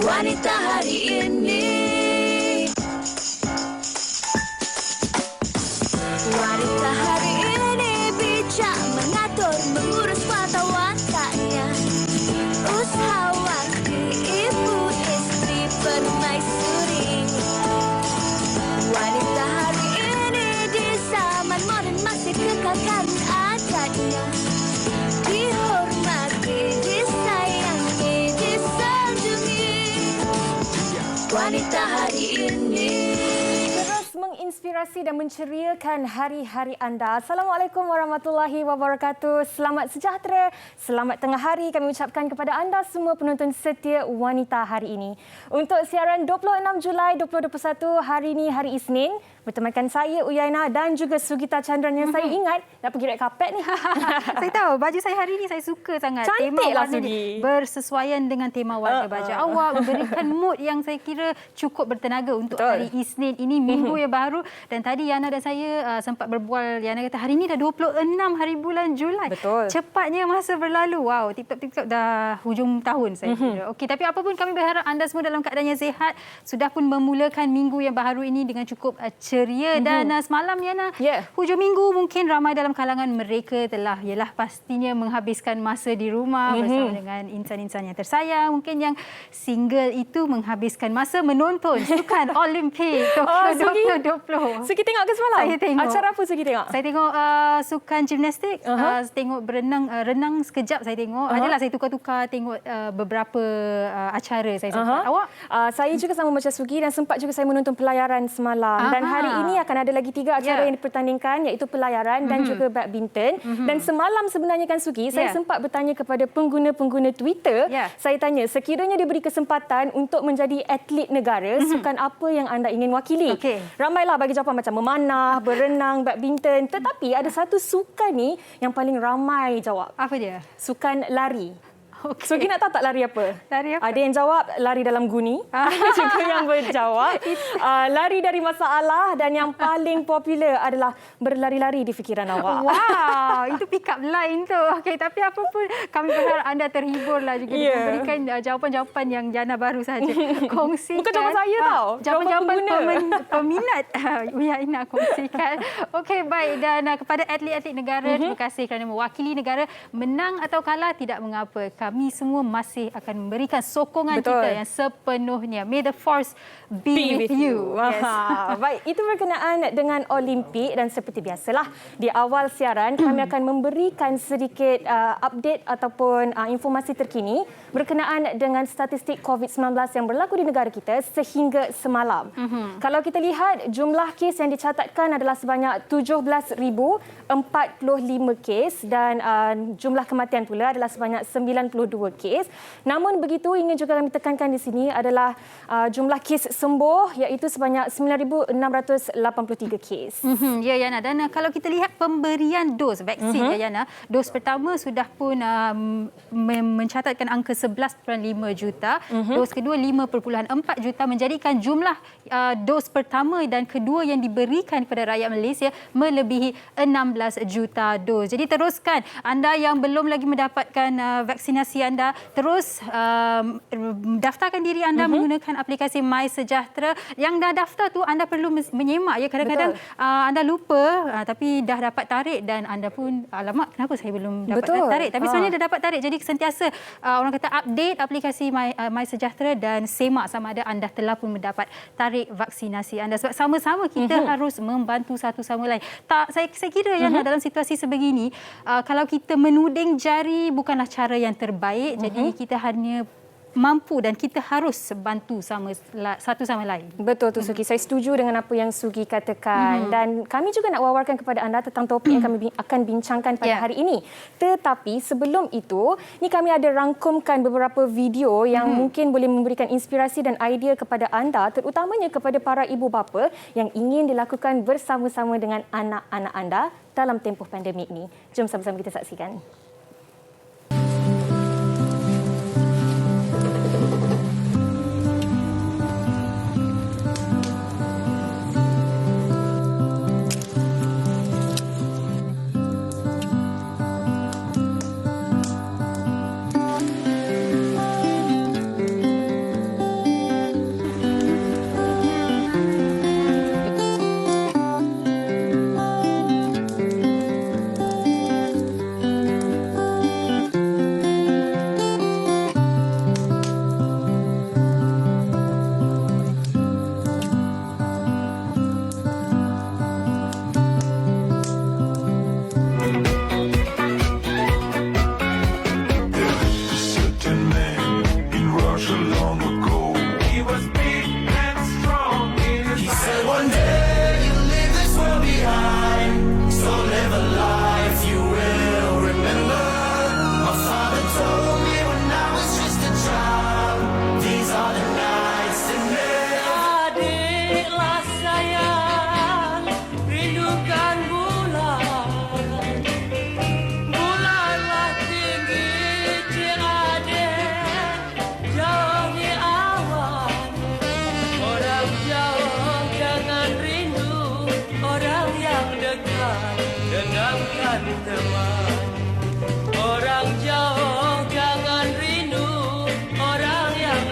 Wanita hari ini. Wanita hari ini bijak mengatur, mengurus mata wantanya. Usahawati, ibu, istri, permaisuri. Wanita hari ini di zaman modern masih kekalkan adatnya. Dihormati, disayangi, disanjungi. Wanita hari ini. Terus menginspirasi dan menceriakan hari-hari anda. Assalamualaikum warahmatullahi wabarakatuh. Selamat sejahtera, selamat tengah hari kami ucapkan kepada anda semua penonton setia Wanita hari ini. Untuk siaran 26 Julai 2021, hari ini hari Isnin, bertemakan saya Uyaina dan juga Sugita Chandran yang saya ingat nak pergi red carpet ni. Saya tahu baju saya hari ini saya suka sangat. Cantik tema lah, warna Sugi. Bersesuaian dengan tema warna baju awak, memberikan mood yang saya kira cukup bertenaga untuk hari Isnin ini, minggu yang baru. Dan tadi Yana dan saya sempat berbual. Yana kata hari ini dah 26 hari bulan Julai. Betul. Cepatnya masa berlalu. Wow, tip-top dah hujung tahun saya kira. Okey, tapi apa pun kami berharap anda semua dalam keadaan yang sihat, sudah pun memulakan minggu yang baru ini dengan cukup ceria. Dan semalam Yana, hujung minggu mungkin ramai dalam kalangan mereka telah pastinya menghabiskan masa di rumah bersama dengan insan-insan yang tersayang. Mungkin yang single itu menghabiskan masa menonton Sukan Olimpik Tokyo 2020. Sugi tengok ke semalam? Saya tengok. Acara apa Sugi tengok? Saya tengok sukan gimnastik, tengok berenang, renang sekejap saya tengok. Adalah saya tukar-tukar tengok beberapa acara saya sempat. Awak? Saya juga sama macam Sugi dan sempat juga saya menonton pelayaran semalam. Dan hari ini akan ada lagi 3 acara yang dipertandingkan, iaitu pelayaran dan juga badminton. Dan semalam sebenarnya kan Sugi, saya sempat bertanya kepada pengguna-pengguna Twitter. Saya tanya, sekiranya diberi kesempatan untuk menjadi atlet negara, sukan apa yang anda ingin wakili? Ramailah bagi jawapan macam memanah, berenang, badminton. Tetapi ada satu sukan ni yang paling ramai jawab. Apa dia? Sukan lari. Sugi nak tahu tak lari apa? Lari apa? Ada yang jawab lari dalam guni. Ada juga yang berjawab lari dari masalah, dan yang paling popular adalah berlari-lari di fikiran awak. Wow, itu pick up line tu. Okey, tapi apa pun kami berharap anda terhiburlah juga dengan memberikan jawapan-jawapan yang jana baru saja. Kongsikan. Bukan jawapan saya tau. Jawapan peminat. Uyaina kongsikan. Okey, baik. Dan kepada atlet-atlet negara, terima kasih kerana mewakili negara. Menang atau kalah tidak mengapa. Kami semua masih akan memberikan sokongan kita yang sepenuhnya. May the force be with you. Yes. Baik, itu berkenaan dengan Olimpik, dan seperti biasalah di awal siaran kami akan memberikan sedikit update ataupun informasi terkini berkenaan dengan statistik COVID-19 yang berlaku di negara kita sehingga semalam. Kalau kita lihat jumlah kes yang dicatatkan adalah sebanyak 17,045 kes dan jumlah kematian pula adalah sebanyak 92 kes. Namun begitu, ingin juga kami tekankan di sini adalah jumlah kes sembuh iaitu sebanyak 9,683 kes. Ya Yana, dan kalau kita lihat pemberian dos vaksin Yana, dos pertama sudah pun mencatatkan angka 11.5 juta, dos kedua 5.4 juta, menjadikan jumlah dos pertama dan kedua yang diberikan kepada rakyat Malaysia melebihi 16 juta dos. Jadi teruskan anda yang belum lagi mendapatkan vaksinasi anda, terus daftarkan diri anda menggunakan aplikasi My Sejahtera. Yang dah daftar tu anda perlu menyemak ya, kadang-kadang anda lupa tapi dah dapat tarik dan anda pun alamak kenapa saya belum dapat tarik, tapi sebenarnya dah dapat tarik. Jadi sentiasa orang kata update aplikasi My Sejahtera dan semak sama ada anda telah pun mendapat tarik vaksinasi anda, sebab sama-sama kita harus membantu satu sama lain. Saya kira Yana, dalam situasi sebegini kalau kita menuding jari bukanlah cara yang terbaik. Jadi kita hanya mampu dan kita harus bantu satu sama lain. Betul tu Sugi. Saya setuju dengan apa yang Sugi katakan. Dan kami juga nak wawarkan kepada anda tentang topik yang kami akan bincangkan pada hari ini. Tetapi sebelum itu, ni kami ada rangkumkan beberapa video yang mungkin boleh memberikan inspirasi dan idea kepada anda, terutamanya kepada para ibu bapa yang ingin dilakukan bersama-sama dengan anak-anak anda dalam tempoh pandemik ni. Jom sama-sama kita saksikan.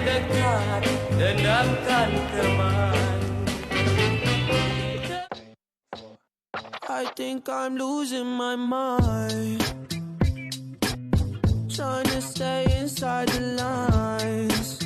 dekat, dendamkan teman. I think I'm losing my mind, trying to stay inside the lines.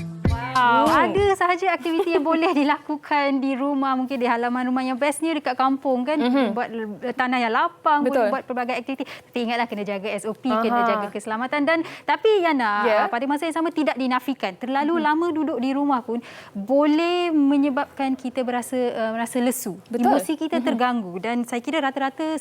Ada sahaja aktiviti yang boleh dilakukan di rumah, mungkin di halaman rumah. Yang bestnya dekat kampung kan, buat tanah yang lapang, boleh buat pelbagai aktiviti. Tapi ingatlah kena jaga SOP, kena jaga keselamatan. Dan tapi Yana, pada masa yang sama tidak dinafikan terlalu lama duduk di rumah pun boleh menyebabkan kita merasa lesu. Emosi kita terganggu, dan saya kira rata-rata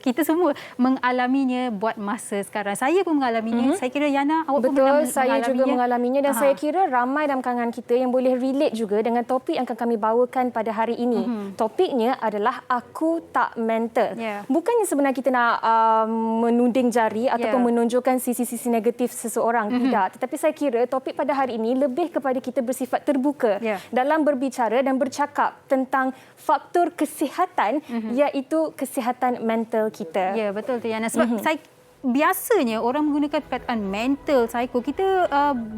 kita semua mengalaminya buat masa sekarang. Saya pun mengalaminya. Saya kira Yana, awak pun pernah mengalaminya. Saya juga mengalaminya, dan saya kira ramai dalam kalangan kita yang boleh relate juga dengan topik yang akan kami bawakan pada hari ini. Topiknya adalah aku tak mental. Bukannya sebenarnya kita nak menuding jari ataupun menunjukkan sisi-sisi negatif seseorang, tidak. Tetapi saya kira topik pada hari ini lebih kepada kita bersifat terbuka dalam berbicara dan bercakap tentang faktor kesihatan, iaitu kesihatan mental kita. Ya, betul tu Yana. Sebab biasanya orang menggunakan perkataan mental, psycho. Kita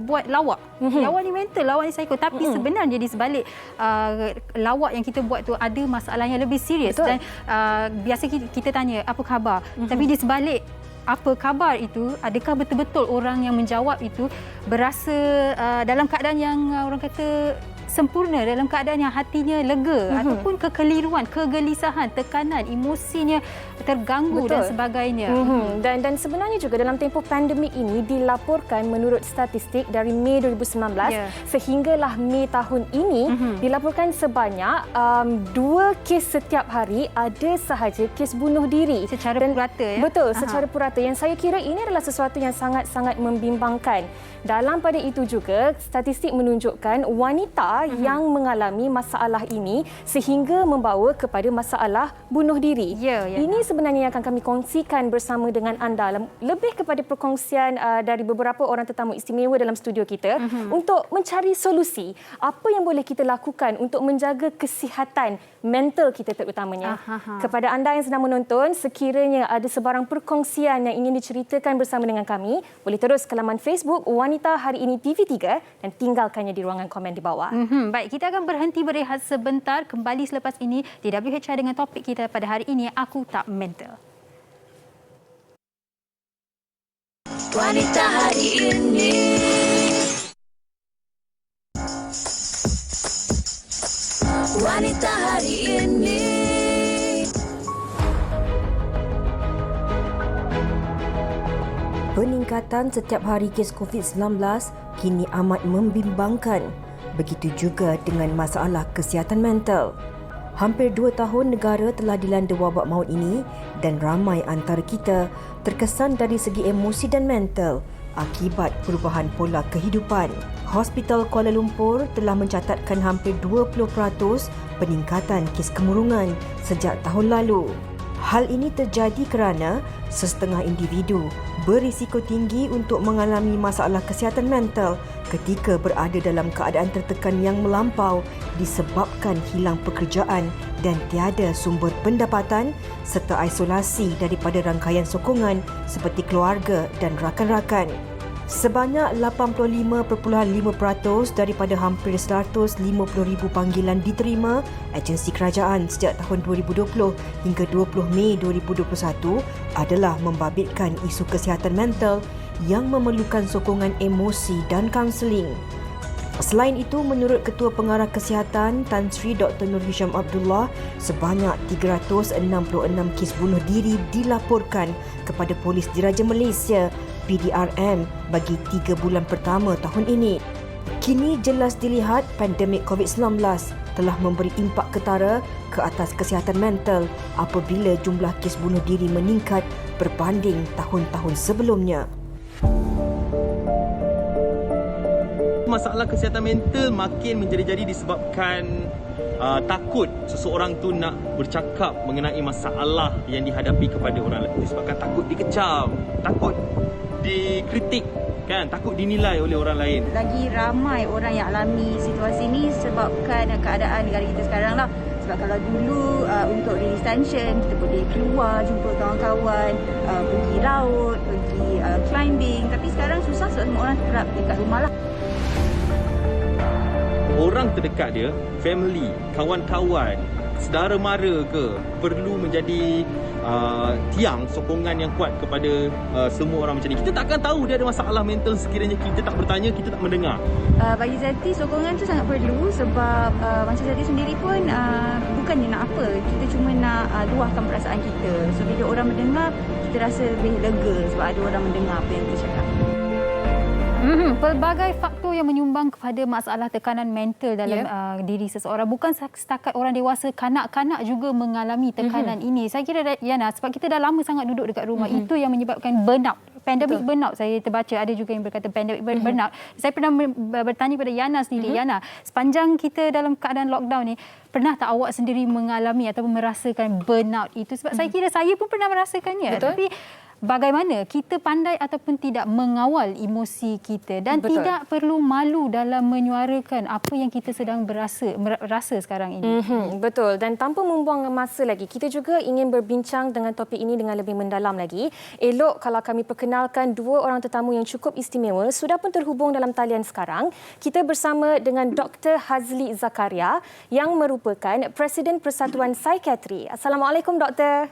buat lawak. Lawak ni mental, lawak ni psycho. Tapi sebenarnya di sebalik lawak yang kita buat tu ada masalah yang lebih serius. Dan biasa kita tanya, apa khabar? Tapi di sebalik apa khabar itu, adakah betul-betul orang yang menjawab itu berasa dalam keadaan yang orang kata sempurna, dalam keadaan yang hatinya lega, ataupun kekeliruan, kegelisahan, tekanan, emosinya terganggu dan sebagainya. Dan sebenarnya juga dalam tempoh pandemik ini dilaporkan menurut statistik dari Mei 2019 sehinggalah Mei tahun ini dilaporkan sebanyak 2 kes setiap hari ada sahaja kes bunuh diri secara purata. Betul, secara purata, yang saya kira ini adalah sesuatu yang sangat-sangat membimbangkan. Dalam pada itu juga statistik menunjukkan wanita yang mengalami masalah ini sehingga membawa kepada masalah bunuh diri. Ini sebenarnya yang akan kami kongsikan bersama dengan anda, lebih kepada perkongsian dari beberapa orang tetamu istimewa dalam studio kita untuk mencari solusi apa yang boleh kita lakukan untuk menjaga kesihatan mental kita terutamanya. Kepada anda yang sedang menonton, sekiranya ada sebarang perkongsian yang ingin diceritakan bersama dengan kami, boleh terus ke laman Facebook Wanita Hari Ini TV3 dan tinggalkannya di ruangan komen di bawah. Baik, kita akan berhenti berehat sebentar. Kembali selepas ini di WHR dengan topik kita pada hari ini, aku tak mental. Wanita Hari Ini. Wanita Hari Ini. Peningkatan setiap hari kes COVID-19 kini amat membimbangkan. Begitu juga dengan masalah kesihatan mental. Hampir 2 tahun negara telah dilanda wabak maut ini dan ramai antara kita terkesan dari segi emosi dan mental akibat perubahan pola kehidupan. Hospital Kuala Lumpur telah mencatatkan hampir 20% peningkatan kes kemurungan sejak tahun lalu. Hal ini terjadi kerana sesetengah individu berisiko tinggi untuk mengalami masalah kesihatan mental ketika berada dalam keadaan tertekan yang melampau disebabkan hilang pekerjaan dan tiada sumber pendapatan serta isolasi daripada rangkaian sokongan seperti keluarga dan rakan-rakan. Sebanyak 85.5% daripada hampir 150,000 panggilan diterima agensi kerajaan sejak tahun 2020 hingga 20 Mei 2021 adalah membabitkan isu kesihatan mental yang memerlukan sokongan emosi dan kaunseling. Selain itu, menurut Ketua Pengarah Kesihatan Tan Sri Dr. Nur Hisham Abdullah, sebanyak 366 kes bunuh diri dilaporkan kepada Polis Diraja Malaysia PDRM bagi 3 bulan pertama tahun ini. Kini jelas dilihat pandemik COVID-19 telah memberi impak ketara ke atas kesihatan mental apabila jumlah kes bunuh diri meningkat berbanding tahun-tahun sebelumnya. Masalah kesihatan mental makin menjadi-jadi disebabkan takut seseorang tu nak bercakap mengenai masalah yang dihadapi kepada orang lain. Disebabkan takut dikecam, takut dikritik, kan, takut dinilai oleh orang lain. Lagi ramai orang yang alami situasi ini sebabkan keadaan negara kita sekarang lah. Sebab kalau dulu untuk release tension, kita boleh keluar, jumpa kawan-kawan, pergi laut, pergi climbing. Tapi sekarang susah sebab semua orang terap dekat rumah lah. orang terdekat dia, family, kawan-kawan, saudara mara ke, perlu menjadi tiang sokongan yang kuat kepada semua orang macam ni. Kita takkan tahu dia ada masalah mental sekiranya kita tak bertanya, kita tak mendengar. Bagi Zati, sokongan tu sangat perlu sebab macam Zati sendiri pun bukannya nak apa, kita cuma nak luahkan perasaan kita. So bila orang mendengar, kita rasa lebih lega sebab ada orang mendengar apa yang kita cakap. Pelbagai faktor yang menyumbang kepada masalah tekanan mental dalam diri seseorang. Bukan setakat orang dewasa, kanak-kanak juga mengalami tekanan ini. Saya kira, Yana, sebab kita dah lama sangat duduk dekat rumah, itu yang menyebabkan burnout. Pandemic burnout, saya terbaca ada juga yang berkata pandemic burnout. Saya pernah bertanya pada Yana sendiri, Yana, sepanjang kita dalam keadaan lockdown ni, pernah tak awak sendiri mengalami ataupun merasakan burnout itu? Sebab saya kira saya pun pernah merasakannya. Tapi bagaimana kita pandai ataupun tidak mengawal emosi kita dan tidak perlu malu dalam menyuarakan apa yang kita sedang rasa sekarang ini. Betul. Dan tanpa membuang masa lagi, kita juga ingin berbincang dengan topik ini dengan lebih mendalam lagi. Elok kalau kami perkenalkan dua orang tetamu yang cukup istimewa. Sudah pun terhubung dalam talian sekarang. Kita bersama dengan Dr. Hazli Zakaria yang merupakan Presiden Persatuan Psikiatri. Assalamualaikum, Doktor.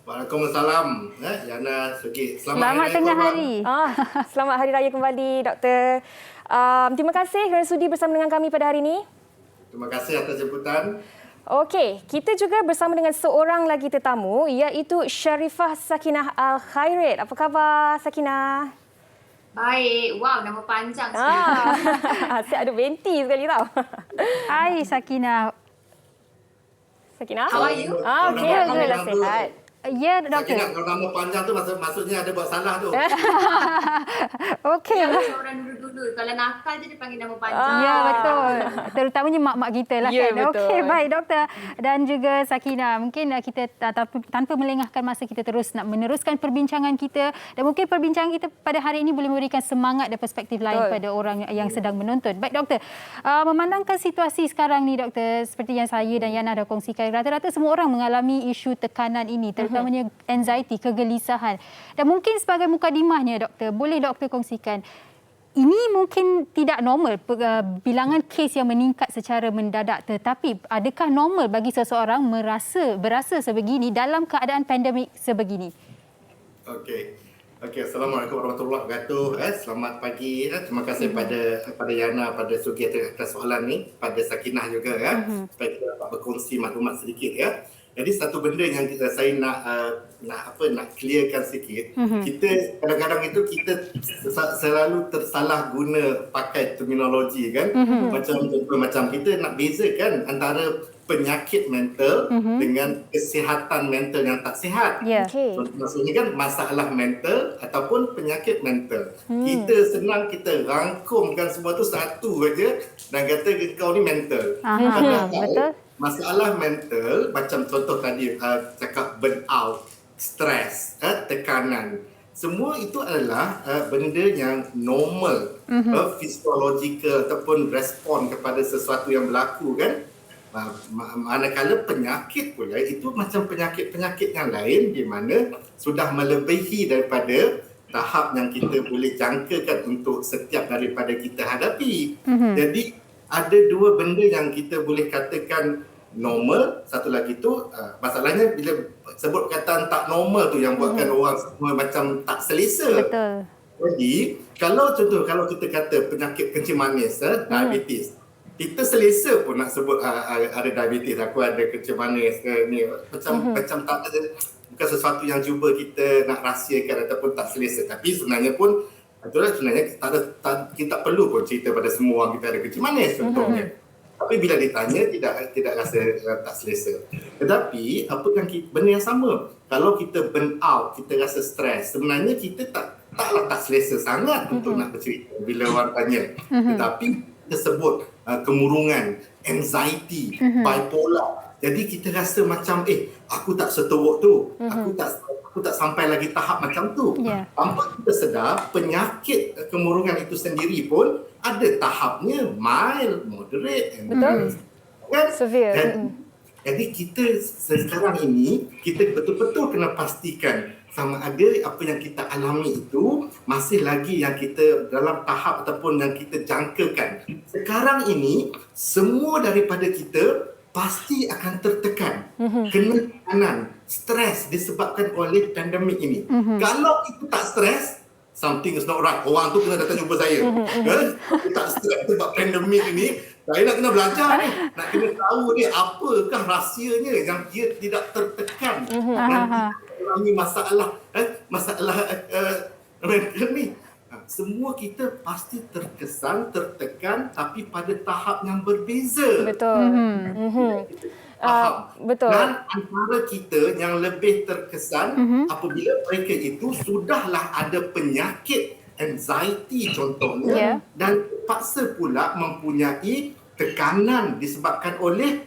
Waalaikumsalam. Yana, Sugi. Selamat tengah hari. Selamat Hari Raya kembali, Doktor. Terima kasih kerana sudi bersama dengan kami pada hari ini. Terima kasih atas jemputan. Okey, kita juga bersama dengan seorang lagi tetamu iaitu Sharifah Sakinah Al-Khairit. Apa khabar, Sakinah? Baik. Wow, nama panjang sekali. Saya ada benti sekali tau. Hai Sakinah. Sakinah? How are you? Okey, alhamdulillah sihat. Ya, Doktor. Sakinah, kalau nama panjang tu maksudnya ada buat salah tu. Okey. Orang dulu-dulu. Kalau nakal je dia panggil nama panjang. Ya, betul. Terutamanya mak-mak kita lah Ya, kan. betul. Okey, baik Doktor. Dan juga Sakinah, mungkin kita tanpa melengahkan masa, kita terus nak meneruskan perbincangan kita. Dan mungkin perbincangan kita pada hari ini boleh memberikan semangat dan perspektif lain pada orang yang sedang menonton. Baik Doktor, memandangkan situasi sekarang ni Doktor, seperti yang saya dan Yana dah kongsikan, rata-rata semua orang mengalami isu tekanan ini, terutamanya anxiety, kegelisahan. Dan mungkin sebagai mukadimahnya Doktor, boleh Doktor kongsikan, ini mungkin tidak normal bilangan kes yang meningkat secara mendadak, tetapi adakah normal bagi seseorang berasa sebegini dalam keadaan pandemik sebegini? Okey. Assalamualaikum warahmatullahi wabarakatuh. Selamat pagi. Terima kasih pada Yana, pada Sugi atas soalan ni, pada Sakinah juga supaya kita dapat berkongsi maklumat sedikit ya. Jadi satu benda yang saya nak clearkan sikit. Kita kadang-kadang itu kita selalu tersalah guna pakai terminologi kan. Macam kita nak bezakan antara penyakit mental dengan kesihatan mental yang tak sihat. Maksudnya kan masalah mental ataupun penyakit mental. Kita rangkumkan semua tu satu saja dan kata kau ni mental. Betul. Masalah mental, macam contoh tadi cakap burnout, stres, tekanan. Semua itu adalah benda yang normal, physiological ataupun respon kepada sesuatu yang berlaku kan. Manakala penyakit pula itu macam penyakit-penyakit yang lain di mana sudah melebihi daripada tahap yang kita boleh jangkakan untuk setiap daripada kita hadapi. Jadi ada dua benda yang kita boleh katakan normal, satu lagi tu masalahnya bila sebut perkataan tak normal tu yang buatkan orang semua macam tak selesa. Betul. Jadi kalau kita kata penyakit kencing manis, diabetes, kita selesa pun nak sebut ada diabetes, aku ada kencing manis ke ni, macam tak ada, bukan sesuatu yang cuba kita nak rahsiakan ataupun tak selesa. Tapi sebenarnya pun sebenarnya kita tak perlu pun cerita pada semua orang kita ada kencing manis contohnya. Tapi bila ditanya tidak rasa tak selesa. Tetapi apa yang benda yang sama. Kalau kita burn out, kita rasa stres, sebenarnya kita taklah tak selesa sangat untuk nak bercerita bila orang tanya. Tetapi kita sebut kemurungan, anxiety, bipolar. Jadi kita rasa macam aku tak seteruk tu. Aku tak sampai lagi tahap macam tu. Tanpa kita sedar, penyakit kemurungan itu sendiri pun ada tahapnya, mild, moderate, and severe. Jadi kita sekarang ini, kita betul-betul kena pastikan sama ada apa yang kita alami itu masih lagi yang kita dalam tahap ataupun yang kita jangkakan. sekarang ini semua daripada kita pasti akan tertekan, kena tekanan, stres disebabkan oleh pandemik ini. Kalau kita tak stres, something is not right. Orang tu kena datang jumpa saya. Kita tak stres sebab pandemik ini, saya nak kena belajar ni. Nak kena tahu ni apakah rahsianya yang dia tidak tertekan dan tidak mengalami masalah mental ni. Semua kita pasti terkesan, tertekan tapi pada tahap yang berbeza. Betul. Betul. Dan antara kita yang lebih terkesan apabila mereka itu sudahlah ada penyakit anxiety contohnya dan terpaksa pula mempunyai tekanan disebabkan oleh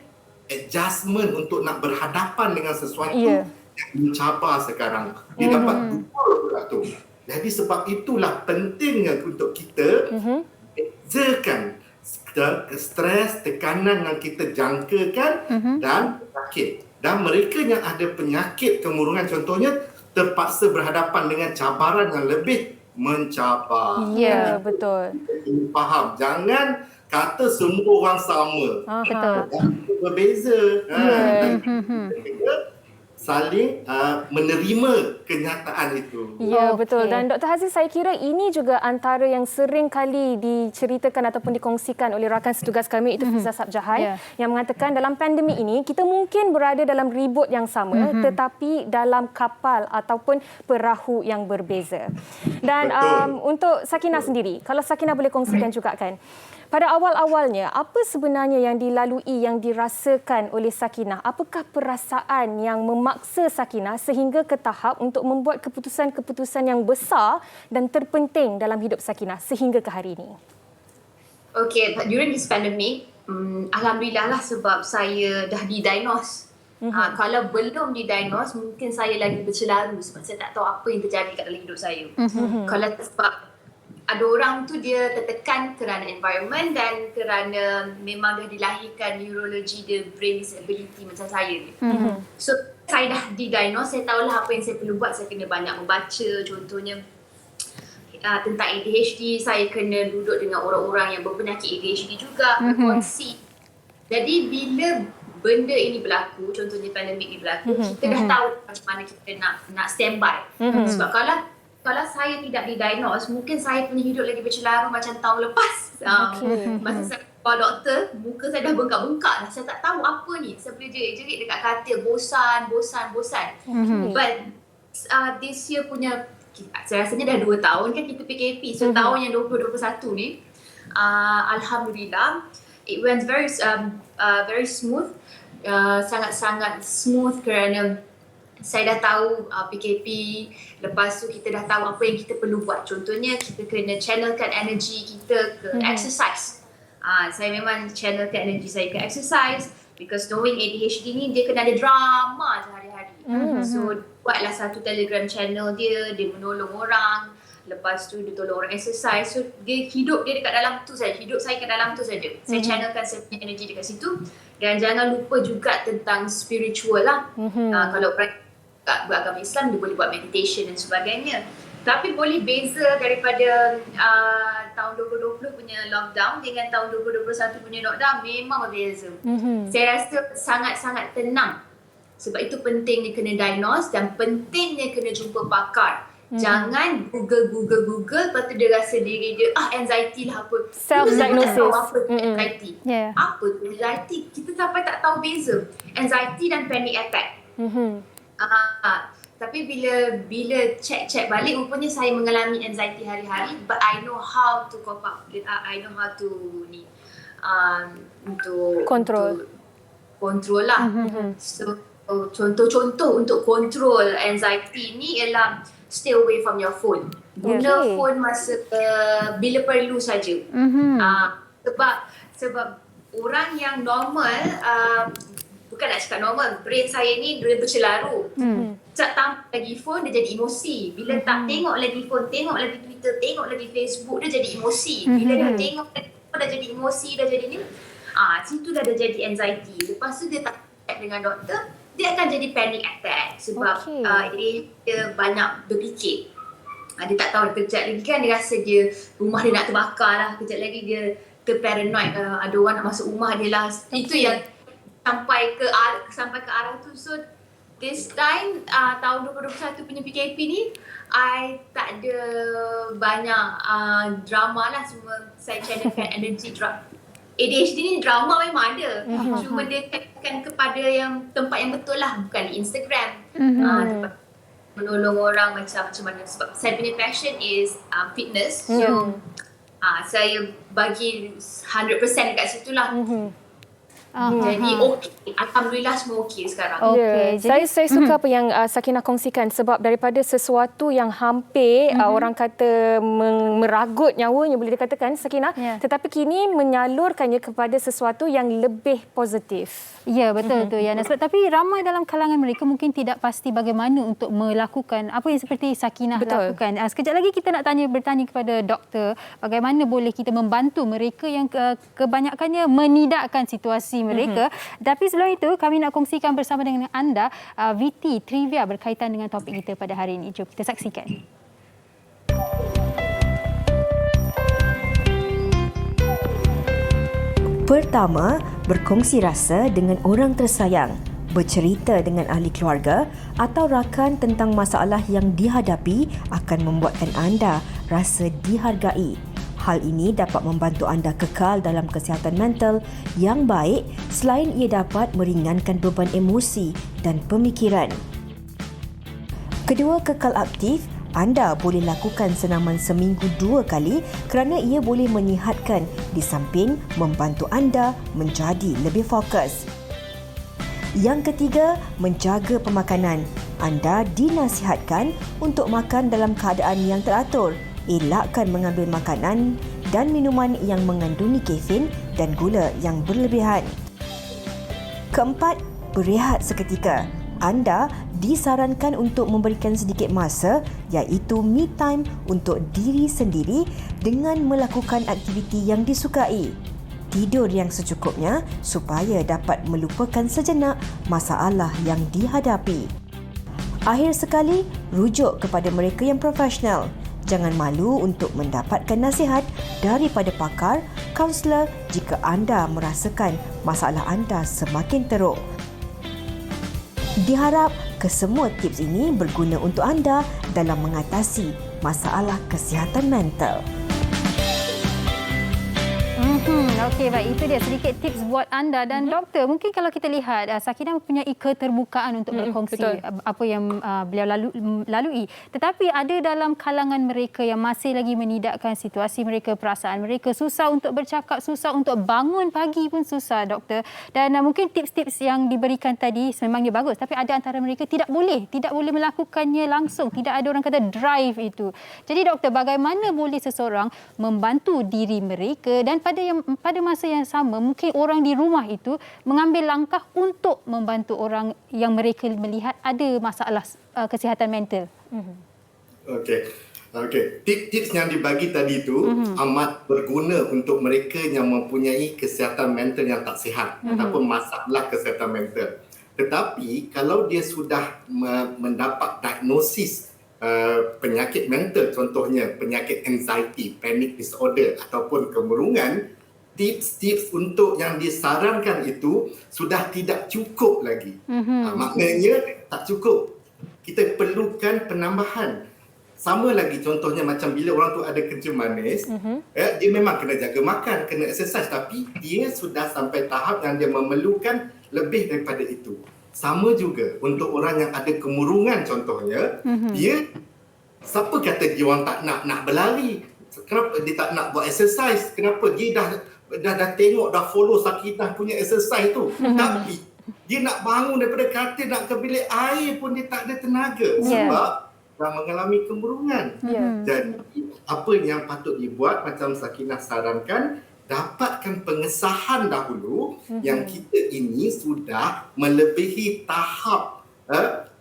adjustment untuk nak berhadapan dengan sesuatu yang mencabar sekarang. Dia dapat dua pula tu. Jadi sebab itulah pentingnya untuk kita bezakan stres, tekanan yang kita jangkakan dan penyakit. Dan mereka yang ada penyakit kemurungan contohnya terpaksa berhadapan dengan cabaran yang lebih mencabar. Ya, betul. Faham. Jangan kata semua orang sama. Betul. Berbeza. Saling menerima kenyataan itu. Ya, betul. Dan Dr. Haziz, saya kira ini juga antara yang sering kali diceritakan ataupun dikongsikan oleh rakan setugas kami, itu Fiza Sabjahan, yang mengatakan dalam pandemik ini, kita mungkin berada dalam ribut yang sama, tetapi dalam kapal ataupun perahu yang berbeza. Dan untuk Sakinah sendiri, kalau Sakinah boleh kongsikan juga kan, pada awal-awalnya, apa sebenarnya yang dilalui, yang dirasakan oleh Sakinah? Apakah perasaan yang memaksa Sakinah sehingga ke tahap untuk membuat keputusan-keputusan yang besar dan terpenting dalam hidup Sakinah sehingga ke hari ini? Okay, during this pandemic, alhamdulillah lah sebab saya dah didiagnose. Kalau belum didiagnose, mungkin saya lagi bercelaru sebab saya tak tahu apa yang terjadi kat dalam hidup saya. Kalau sebab ada orang tu dia tertekan kerana environment dan kerana memang dah dilahirkan neurologi dia brain disability macam saya ni. So saya dah didiagnose, saya tahulah apa yang saya perlu buat. Saya kena banyak membaca, contohnya tentang ADHD, saya kena duduk dengan orang-orang yang berpenyakit ADHD juga, berkongsi. Jadi bila benda ini berlaku, contohnya pandemik ini berlaku, kita dah tahu macam mana kita nak standby. Sebab kalau saya tidak didiagnose, mungkin saya punya hidup lagi bercelaru macam tahun lepas. Masa saya keluar doktor, muka saya dah bengkak-bengkak dah. Saya tak tahu apa ni. Saya boleh jerit-jerit dekat katil, bosan. But this year punya, saya rasanya dah 2 tahun kan kita PKP. So tahun yang 2021 ni, alhamdulillah, it went very smooth. Sangat-sangat smooth kerana saya dah tahu PKP, lepas tu kita dah tahu apa yang kita perlu buat. Contohnya kita kena channelkan energi kita ke exercise. Saya memang channelkan energi saya ke exercise because knowing ADHD ni dia kena ada drama sehari-hari. So buatlah satu Telegram channel dia menolong orang. Lepas tu dia tolong orang exercise. So hidup dia dekat dalam tu saja. Hidup saya kat dalam tu saja. Saya channelkan saya punya energi dekat situ. Dan jangan lupa juga tentang spiritual lah. Kalau beragama Islam dia boleh buat meditation dan sebagainya. Tapi boleh beza daripada tahun 2020 punya lockdown dengan tahun 2021 punya lockdown, memang berbeza. Saya rasa sangat-sangat tenang. Sebab itu pentingnya kena diagnose dan pentingnya kena jumpa pakar. Jangan Google, lepas tu dia rasa diri dia anxiety lah apa. Self-diagnosis. Apa tu anxiety? Apa tu anxiety? Kita sampai tak tahu beza anxiety dan panic attack. Tapi bila check balik, rupanya saya mengalami anxiety hari-hari, but I know how to cope up. I know how to untuk kontrol lah. So contoh-contoh untuk kontrol anxiety ni ialah stay away from your phone. Guna phone masa bila perlu saja. Sebab orang yang normal, bukan nak cakap normal, brain saya ni dia bercelaru. Tak tambah lagi phone, dia jadi emosi. Bila tak tengok lagi phone, tengok lagi Twitter, tengok lagi Facebook, dia jadi emosi. Bila dah tengok lagi phone, dah jadi emosi, dah jadi ni. Situ dah jadi anxiety. Lepas tu dia tak check dengan doktor, dia akan jadi panic attack. Sebab dia banyak berfikir. Dia tak tahu kejap lagi kan dia rasa dia rumah dia nak terbakar lah. Kejap lagi dia terparanoid, ada orang nak masuk rumah dia lah. Itu yang sampai ke arah tu. So this time tahun 2021 punya PKP ni, I tak ada banyak drama lah. Semua saya channelkan energy ADHD ni drama memang ada. Cuma dia tekan kepada yang tempat yang betul lah, bukan di Instagram. Tempat menolong orang macam mana. Sebab saya punya passion is fitness. So saya bagi 100% dekat situ lah. Jadi okey, alhamdulillah semua okey sekarang. Saya suka apa yang Sakinah kongsikan, sebab daripada sesuatu yang hampir orang kata meragut nyawanya, boleh dikatakan Sakinah, tetapi kini menyalurkannya kepada sesuatu yang lebih positif. Ya, betul tu Yana. Sebab tapi ramai dalam kalangan mereka mungkin tidak pasti bagaimana untuk melakukan apa yang seperti Sakinah lakukan. Sekejap lagi kita nak bertanya kepada doktor bagaimana boleh kita membantu mereka yang kebanyakannya menidakkan situasi mereka. Tapi sebelum itu kami nak kongsikan bersama dengan anda VT trivia berkaitan dengan topik kita pada hari ini. Jom kita saksikan. Pertama, berkongsi rasa dengan orang tersayang, bercerita dengan ahli keluarga atau rakan tentang masalah yang dihadapi akan membuatkan anda rasa dihargai. Hal ini dapat membantu anda kekal dalam kesihatan mental yang baik selain ia dapat meringankan beban emosi dan pemikiran. Kedua, kekal aktif. Anda boleh lakukan senaman seminggu 2 kali kerana ia boleh menyihatkan di samping membantu anda menjadi lebih fokus. Yang ketiga, menjaga pemakanan. Anda dinasihatkan untuk makan dalam keadaan yang teratur. Elakkan mengambil makanan dan minuman yang mengandungi kafein dan gula yang berlebihan. Keempat, berehat seketika. Anda disarankan untuk memberikan sedikit masa iaitu me time untuk diri sendiri dengan melakukan aktiviti yang disukai. Tidur yang secukupnya supaya dapat melupakan sejenak masalah yang dihadapi. Akhir sekali, rujuk kepada mereka yang profesional. Jangan malu untuk mendapatkan nasihat daripada pakar, kaunselor jika anda merasakan masalah anda semakin teruk. Diharap kesemua tips ini berguna untuk anda dalam mengatasi masalah kesihatan mental. Okey, baik. Itu dia sedikit tips buat anda. Dan doktor, mungkin kalau kita lihat, Sakinah mempunyai keterbukaan untuk berkongsi apa yang beliau lalui. Tetapi ada dalam kalangan mereka yang masih lagi menidakkan situasi mereka, perasaan mereka, susah untuk bercakap, susah untuk bangun pagi pun susah, doktor. Dan mungkin tips-tips yang diberikan tadi sememangnya bagus. Tapi ada antara mereka tidak boleh melakukannya langsung. Tidak ada orang kata drive itu. Jadi doktor, bagaimana boleh seseorang membantu diri mereka dan pada masa yang sama mungkin orang di rumah itu mengambil langkah untuk membantu orang yang mereka melihat ada masalah kesihatan mental. Okey. Tips yang dibagi tadi itu amat berguna untuk mereka yang mempunyai kesihatan mental yang tak sihat ataupun masalah kesihatan mental. Tetapi kalau dia sudah mendapat diagnosis penyakit mental, contohnya penyakit anxiety, panic disorder ataupun kemurungan, tips-tips untuk yang disarankan itu sudah tidak cukup lagi. Maknanya tak cukup. Kita perlukan penambahan. Sama lagi contohnya macam bila orang tu ada kencing manis, dia memang kena jaga makan, kena exercise, tapi dia sudah sampai tahap yang dia memerlukan lebih daripada itu. Sama juga untuk orang yang ada kemurungan contohnya, dia siapa kata dia orang tak nak berlari? Kenapa dia tak nak buat exercise? Kenapa dia dah tengok, dah follow Sakinah punya exercise tu. Tapi dia nak bangun daripada katil, nak ke bilik air pun dia tak ada tenaga. Sebab dah mengalami kemurungan. Dan apa yang patut dibuat macam Sakinah sarankan, dapatkan pengesahan dahulu yang kita ini sudah melebihi tahap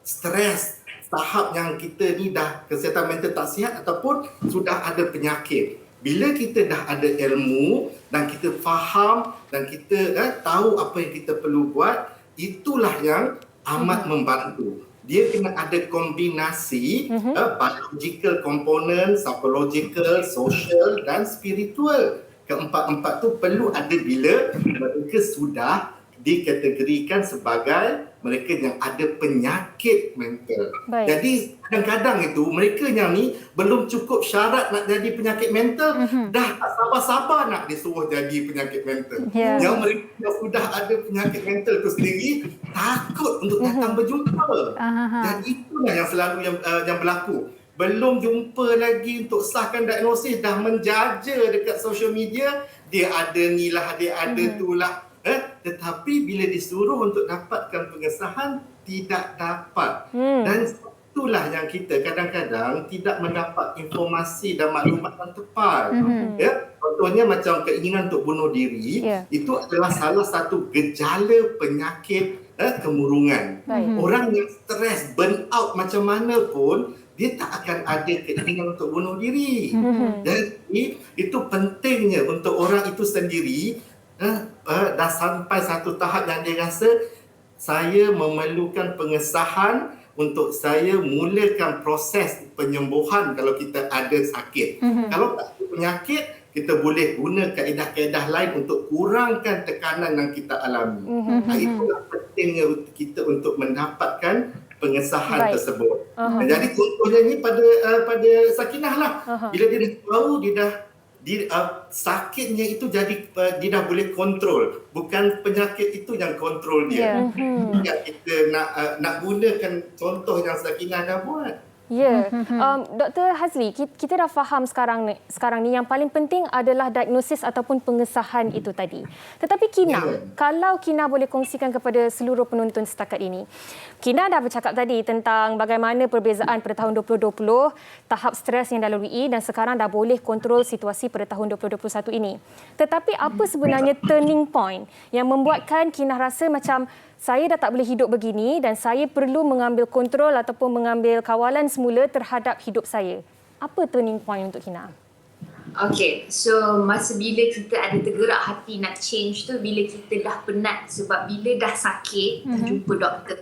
stres, tahap yang kita ni dah kesihatan mental tak sihat ataupun sudah ada penyakit. Bila kita dah ada ilmu dan kita faham dan kita tahu apa yang kita perlu buat, itulah yang amat membantu. Dia kena ada kombinasi biological component, psychological, social dan spiritual. keempat-empat tu perlu ada bila mereka sudah dikategorikan sebagai mereka yang ada penyakit mental. Baik. Jadi kadang-kadang itu mereka yang ni belum cukup syarat nak jadi penyakit mental, dah tak sabar-sabar nak disuruh jadi penyakit mental. Yang mereka yang sudah ada penyakit mental tu sendiri takut untuk datang berjumpa. Dan itulah yang selalu yang berlaku. Belum jumpa lagi untuk sahkan diagnosis, dah menjaja dekat social media, dia ada ni lah, dia ada tu lah. Tetapi bila disuruh untuk dapatkan pengesahan, tidak dapat. Dan itulah yang kita kadang-kadang tidak mendapat informasi dan maklumat yang tepat. Ya? Contohnya macam keinginan untuk bunuh diri, itu adalah salah satu gejala penyakit kemurungan. Orang yang stres, burn out macam mana pun, dia tak akan ada keinginan untuk bunuh diri. Jadi itu pentingnya untuk orang itu sendiri dah sampai satu tahap yang dia rasa saya memerlukan pengesahan untuk saya mulakan proses penyembuhan kalau kita ada sakit. Kalau tak ada penyakit, kita boleh guna kaedah-kaedah lain untuk kurangkan tekanan yang kita alami. Itulah pentingnya kita untuk mendapatkan pengesahan tersebut. Jadi contohnya ni pada Sakinah lah. Bila dia tahu sakitnya itu jadi dia dah boleh kontrol, bukan penyakit itu yang kontrol dia. Kita nak gunakan contoh yang Sakinah dah buat. Dr. Hazli, kita dah faham sekarang ni yang paling penting adalah diagnosis ataupun pengesahan itu tadi. Tetapi Kina, kalau Kina boleh kongsikan kepada seluruh penonton setakat ini. Kina dah bercakap tadi tentang bagaimana perbezaan pada tahun 2020, tahap stres yang dah lalui dan sekarang dah boleh kontrol situasi pada tahun 2021 ini. Tetapi apa sebenarnya turning point yang membuatkan Kina rasa macam saya dah tak boleh hidup begini dan saya perlu mengambil kontrol ataupun mengambil kawalan semula terhadap hidup saya. Apa turning point untuk Kina? Okay, so masa bila kita ada tergerak hati nak change tu, bila kita dah penat sebab bila dah sakit, dah jumpa doktor.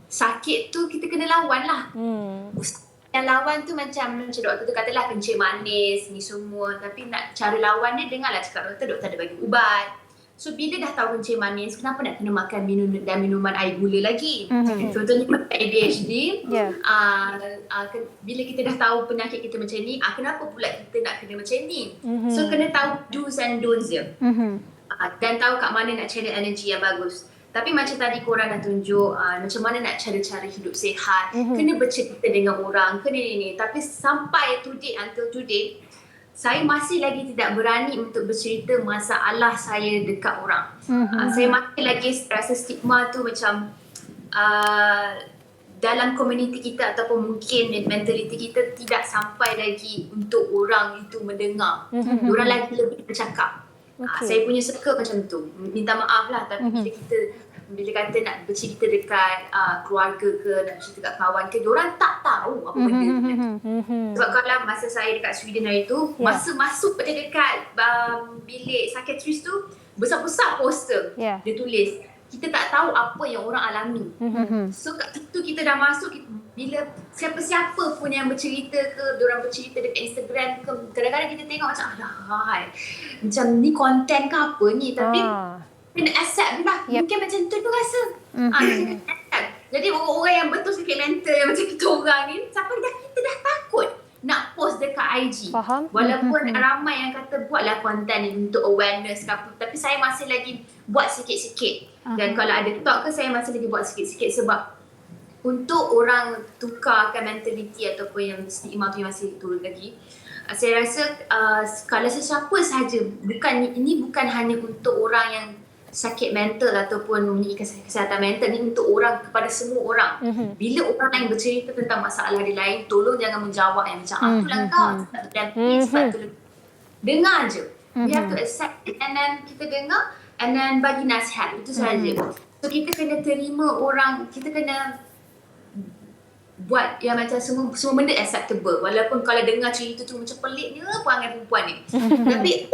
Sakit tu kita kena lawan lah. Yang lawan tu macam doktor tu katalah kencing manis ni semua, tapi nak cara lawan dia dengarlah cakap doktor ada bagi ubat. So bila dah tahu kencing manis, kenapa nak kena makan minuman air gula lagi? Contohnya ADHD, bila kita dah tahu penyakit kita macam ni, kenapa pula kita nak kena macam ni? So kena tahu do's and don'ts dia. Dan tahu kat mana nak channel energy yang bagus. Tapi macam tadi korang dah tunjuk macam mana nak cara-cara hidup sihat, kena bercerita dengan orang, kena ni. Tapi sampai until today, saya masih lagi tidak berani untuk bercerita masalah saya dekat orang. Saya masih lagi rasa stigma tu macam dalam komuniti kita ataupun mungkin mentaliti kita tidak sampai lagi untuk orang itu mendengar. Diorang lagi lebih bercakap. Saya punya circle macam tu. Minta maaf lah, tapi bila kata nak bercerita dekat keluarga ke, nak bercerita dekat kawan ke, diorang tak tahu apa benda tu. Sebab kalau masa saya dekat Sweden hari tu, masa masuk pada dekat bilik psychiatrist tu, besar-besar poster dia tulis, kita tak tahu apa yang orang alami. So kat situ kita dah masuk, bila siapa-siapa pun yang bercerita ke, diorang bercerita dekat Instagram ke, kadang-kadang kita tengok macam macam ni konten ke apa ni, tapi kena accept lah. Mungkin macam tu rasa. Kena accept. Jadi orang-orang yang betul sakit mental yang macam kita orang ni, sampai kita dah takut nak post dekat IG. Faham? Walaupun ramai yang kata buatlah konten untuk awareness ke apa, tapi saya masih lagi buat sikit-sikit. Dan kalau ada talk ke, saya masih lagi buat sikit-sikit sebab untuk orang tukarkan mentaliti ataupun yang stigma tu yang masih turun lagi. Saya rasa kalau sesiapa sahaja, ini bukan hanya untuk orang yang sakit mental ataupun memiliki kesihatan mental, ni untuk orang, kepada semua orang. Bila orang lain bercerita tentang masalah dia lain, tolong jangan menjawab yang macam itulah kau dan sebab tu. Dengar je. We have to accept it and then kita dengar and then bagi nasihat. Itu sahaja. So kita kena terima orang, kita kena buat yang macam semua benda acceptable. Walaupun kalau dengar cerita tu macam peliknya perangai perempuan ni. Tapi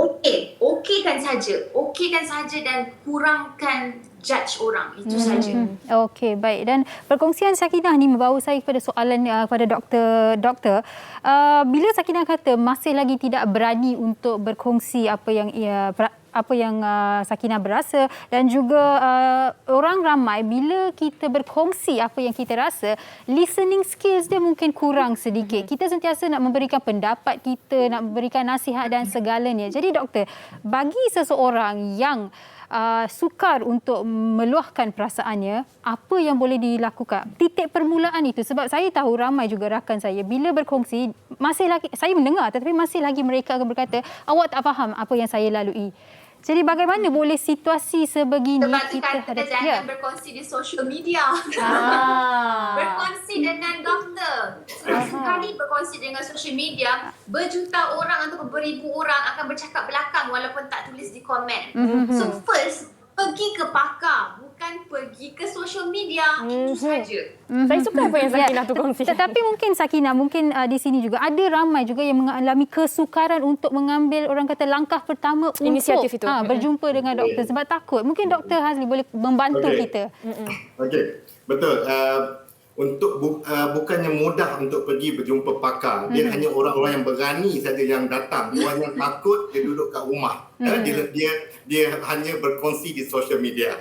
okeykan saja dan kurangkan judge orang. Itu saja. Okey, baik. Dan perkongsian Sakinah ni membawa saya kepada soalan kepada doktor. Bila Sakinah kata masih lagi tidak berani untuk berkongsi apa yang Sakinah berasa, dan juga orang ramai bila kita berkongsi apa yang kita rasa, listening skills dia mungkin kurang sedikit. Kita sentiasa nak memberikan pendapat kita, nak memberikan nasihat dan segalanya. Jadi doktor, bagi seseorang yang sukar untuk meluahkan perasaannya, apa yang boleh dilakukan? Titik permulaan itu, sebab saya tahu ramai juga rakan saya bila berkongsi masih lagi, saya mendengar tetapi masih lagi mereka akan berkata, awak tak faham apa yang saya lalui. Jadi bagaimana boleh situasi sebegini sebab kita jangan berkongsi di social media. Berkongsi dengan doktor. Sekali berkongsi dengan social media, berjuta orang atau beribu orang akan bercakap belakang walaupun tak tulis di komen. So first, pergi ke pakar, bukan pergi ke social media. Itu saja. Saya suka apa yang Sakinah tu kongsi. Tetapi mungkin Sakinah, di sini juga ada ramai juga yang mengalami kesukaran untuk mengambil orang kata langkah pertama inisiatif untuk itu. berjumpa dengan doktor sebab takut. Mungkin Dr. Hazli boleh membantu kita. Okey, betul. Bukannya mudah untuk pergi berjumpa pakar. Dia hanya orang-orang yang berani saja yang datang. Orang yang takut, dia duduk kat rumah. Dia hanya berkongsi di social media.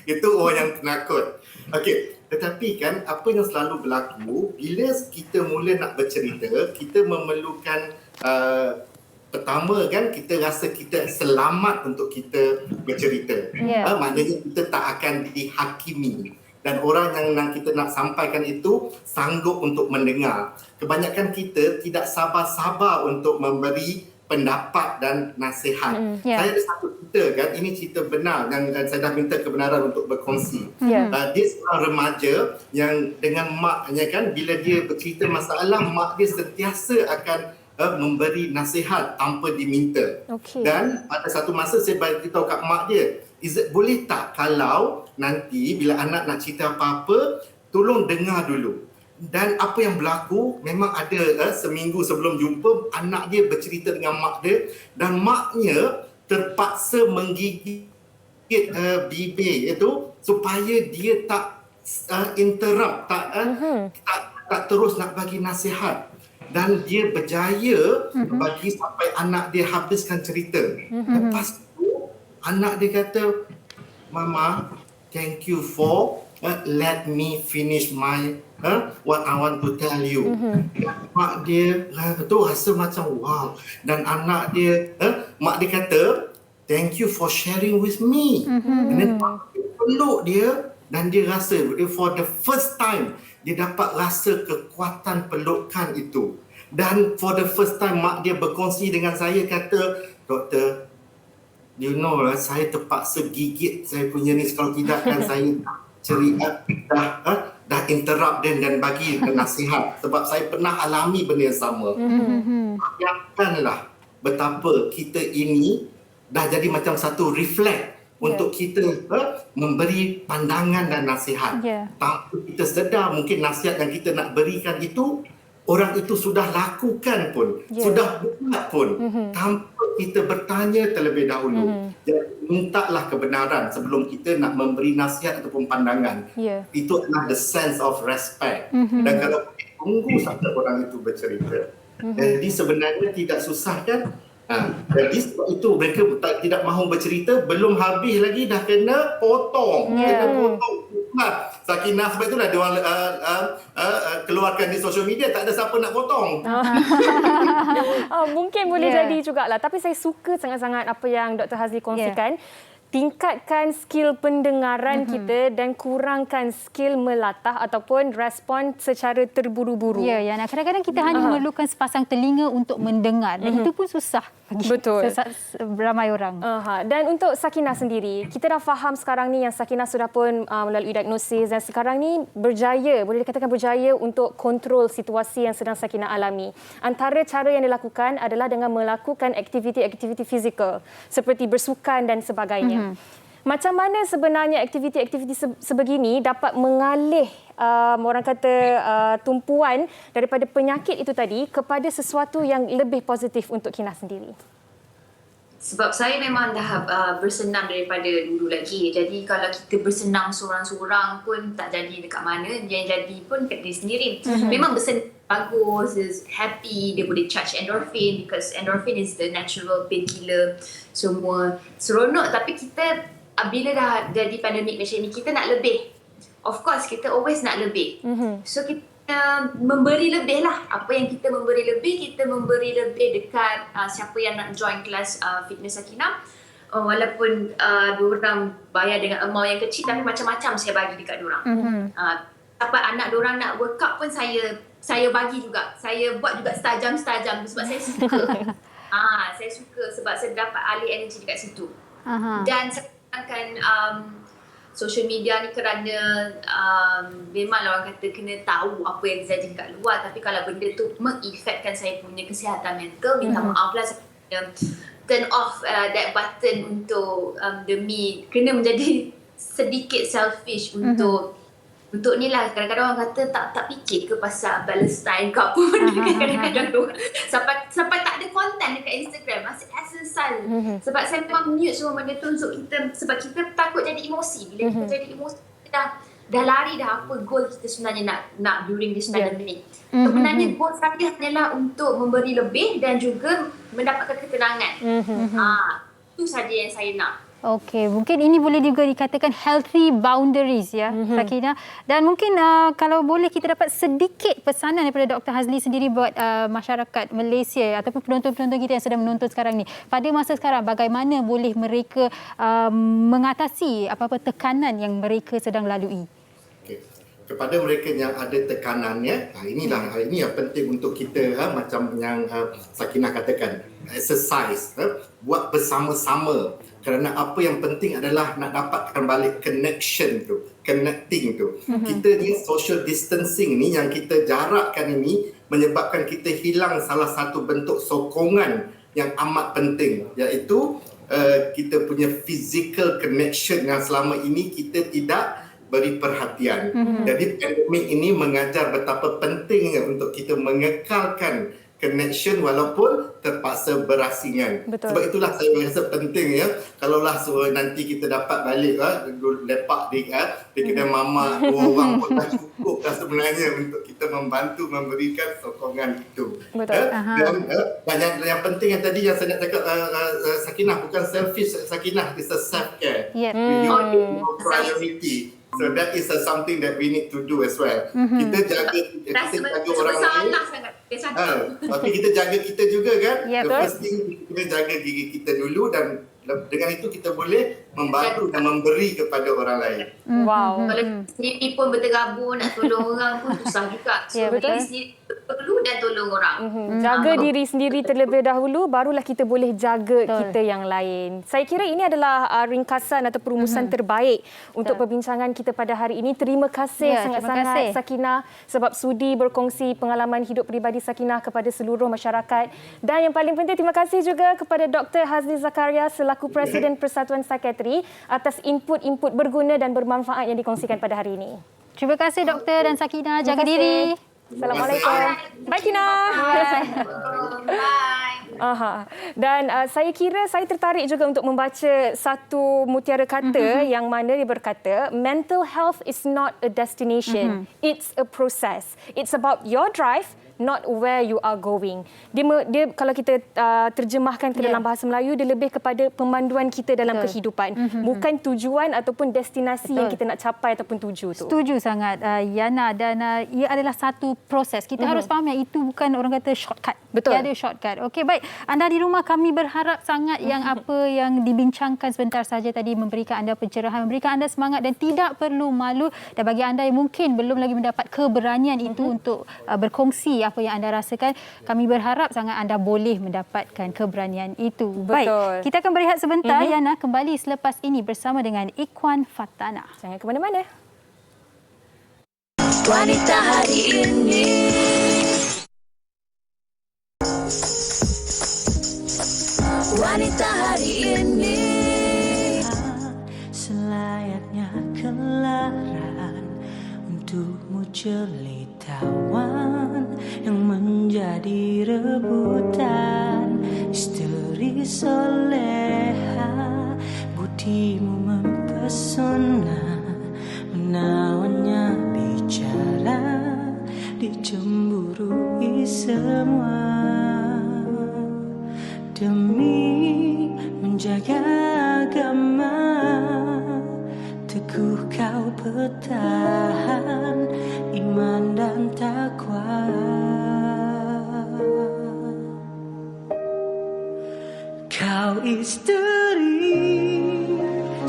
Itu orang yang penakut. Okey, tetapi kan apa yang selalu berlaku bila kita mula nak bercerita, kita memerlukan pertama kan kita rasa kita selamat untuk kita bercerita. Maknanya kita tak akan dihakimi. Dan orang yang kita nak sampaikan itu sanggup untuk mendengar. Kebanyakan kita tidak sabar-sabar untuk memberi pendapat dan nasihat. Saya ada satu cerita kan, ini cerita benar yang saya dah minta kebenaran untuk berkongsi. Dia seorang remaja yang dengan maknya kan, bila dia bercerita masalah, mak dia sentiasa akan memberi nasihat tanpa diminta. Dan pada satu masa saya beritahu kat mak dia, boleh tak kalau nanti bila anak nak cerita apa-apa, tolong dengar dulu. Dan apa yang berlaku, memang ada seminggu sebelum jumpa, anak dia bercerita dengan mak dia dan maknya terpaksa menggigit bibir itu supaya dia tak interrupt, tak terus nak bagi nasihat. Dan dia berjaya bagi sampai anak dia habiskan cerita. Lepas tu, anak dia kata, Mama, thank you for let me finish my what I want to tell you. Mak dia tu rasa macam wow. Dan anak dia, mak dia kata, thank you for sharing with me. And then mak dia peluk dia dan dia rasa for the first time dia dapat rasa kekuatan pelukan itu. Dan for the first time mak dia berkongsi dengan saya kata, Doktor, you know lah, saya terpaksa gigit saya punya ni, kalau tidak kan saya dah interrupt dan bagi nasihat sebab saya pernah alami benda yang sama. Bayangkanlah betapa kita ini dah jadi macam satu reflect untuk kita memberi pandangan dan nasihat. Tanpa kita sedar, mungkin nasihat yang kita nak berikan itu orang itu sudah lakukan pun, sudah buat pun, tanpa kita bertanya terlebih dahulu. Jadi mintalah kebenaran sebelum kita nak memberi nasihat ataupun pandangan. Itu adalah the sense of respect. Dan kalau tunggu sampai orang itu bercerita. Jadi sebenarnya tidak susah kan? Jadi sebab itu mereka tidak mahu bercerita, belum habis lagi dah kena potong. Kena potong. Sakinah sebab itulah dia orang keluarkan di social media, tak ada siapa nak potong. Mungkin boleh jadi jugalah, tapi saya suka sangat-sangat apa yang Dr. Hazli kongsikan. Tingkatkan skill pendengaran kita dan kurangkan skill melatah ataupun respon secara terburu-buru. Kadang-kadang kita hanya memerlukan sepasang telinga untuk mendengar dan itu pun susah bagi ramai orang. Dan untuk Sakinah sendiri, kita dah faham sekarang ni yang Sakinah sudah pun melalui diagnosis dan sekarang ni berjaya, boleh dikatakan berjaya untuk kontrol situasi yang sedang Sakinah alami. Antara cara yang dilakukan adalah dengan melakukan aktiviti-aktiviti fizikal seperti bersukan dan sebagainya. Macam mana sebenarnya aktiviti-aktiviti sebegini dapat mengalih orang kata tumpuan daripada penyakit itu tadi kepada sesuatu yang lebih positif untuk Kina sendiri? Sebab saya memang dah bersenam daripada dulu lagi. Jadi kalau kita bersenam seorang-seorang pun tak jadi dekat mana. Yang jadi pun kat diri sendiri. Memang bersenam bagus, is happy, dia boleh charge endorphin because endorphin is the natural painkiller. Semua seronok, tapi kita bila dah jadi pandemik macam ni, kita nak lebih. Of course, kita always nak lebih. So, kita memberi lebih lah. Apa yang kita memberi lebih, kita memberi lebih dekat siapa yang nak join kelas fitness Sakinah. Walaupun diorang bayar dengan amount yang kecil, tapi macam-macam saya bagi dekat diorang. Dapat anak diorang nak workout pun saya bagi juga. Saya buat juga setajam-setajam sebab saya suka. Saya suka sebab saya dapat alih energi dekat situ. Dan saya akan social media ni kerana memanglah orang kata kena tahu apa yang terjadi dekat luar, tapi kalau benda tu mengefekkan saya punya kesihatan mental, minta maaf lah, saya kena turn off that button untuk demi kena menjadi sedikit selfish untuk ni lah. Kadang-kadang orang kata tak fikir ke pasal Palestine ke apa benda kadang-kadang tu sampai tak ada konten dekat Instagram, masih exercise. Sebab saya memang mute semua benda tu untuk kita, sebab kita takut jadi emosi. Bila kita jadi emosi, kita dah lari dah apa goal kita sebenarnya nak during this pandemic. Sebenarnya goal saya hanyalah untuk memberi lebih dan juga mendapatkan ketenangan. Itu saja yang saya nak. Okey, mungkin ini boleh juga dikatakan healthy boundaries ya, Sakinah. Dan mungkin kalau boleh kita dapat sedikit pesanan daripada Dr. Hazli sendiri buat masyarakat Malaysia ataupun penonton-penonton kita yang sedang menonton sekarang ni. Pada masa sekarang, bagaimana boleh mereka mengatasi apa-apa tekanan yang mereka sedang lalui? Okay. Kepada mereka yang ada tekanannya, ini yang penting untuk kita, macam yang Sakinah katakan, exercise, buat bersama-sama. Kerana apa yang penting adalah nak dapatkan balik connection tu, connecting tu. Kita ni social distancing ni yang kita jarakkan ini menyebabkan kita hilang salah satu bentuk sokongan yang amat penting, iaitu kita punya physical connection yang selama ini kita tidak beri perhatian. Jadi pandemik ini mengajar betapa pentingnya untuk kita mengekalkan connection walaupun terpaksa berasingan. Betul. Sebab itulah saya rasa penting kalaulah nanti kita dapat balik lepak di kedai mama 2 orang pun dah cukup dah sebenarnya untuk kita membantu memberikan sokongan itu. Betul. Dan yang penting yang tadi yang saya nak cakap, Sakinah, bukan selfish, Sakinah, is a self-care. Priority. So that is something that we need to do as well. Kita jaga orang lain. Tapi kita jaga kita juga kan. The first thing, kita jaga diri kita dulu, dan dengan itu kita boleh membantu dan memberi kepada orang lain. Wow. Kalau sendiri pun berterabur nak tolong orang pun susah juga. So diri sendiri perlu dan tolong orang. Jaga diri sendiri terlebih dahulu, barulah kita boleh jaga kita yang lain. Saya kira ini adalah ringkasan atau perumusan terbaik untuk perbincangan kita pada hari ini. Terima kasih sangat-sangat Sakinah sebab sudi berkongsi pengalaman hidup peribadi Sakinah kepada seluruh masyarakat. Dan yang paling penting, terima kasih juga kepada Dr. Hazli Zakaria selaku Presiden Persatuan Psikiatri atas input-input berguna dan bermanfaat yang dikongsikan pada hari ini. Terima kasih Doktor dan Sakinah. Jaga diri. Assalamualaikum. Bye Kina. Bye. Dan saya kira saya tertarik juga untuk membaca satu mutiara kata yang mana dia berkata, mental health is not a destination, it's a process. It's about your drive, not where you are going. Dia kalau kita terjemahkan ke dalam bahasa Melayu, dia lebih kepada pemanduan kita dalam kehidupan, bukan tujuan ataupun destinasi yang kita nak capai ataupun tuju tu. Setuju sangat Yana, dan ia adalah satu proses. Kita harus faham yang itu bukan orang kata shortcut. Betul. Tiada shortcut. Okey, baik. Anda di rumah, kami berharap sangat yang apa yang dibincangkan sebentar saja tadi memberikan anda pencerahan, memberikan anda semangat dan tidak perlu malu. Dan bagi anda yang mungkin belum lagi mendapat keberanian itu untuk berkongsi apa yang anda rasakan, kami berharap sangat anda boleh mendapatkan keberanian itu. Betul. Baik, kita akan berehat sebentar, Yana, kembali selepas ini bersama dengan Ikhwan Fatana. Jangan ke mana-mana. Wanita hari ini. Wanita hari ini. Jelitawan yang menjadi rebutan, istri soleha, budimu mempesona, menawannya bicara, dicemburui semua. Demi menjaga agama, teguh kau bertahan, iman dan takwa. Kau istri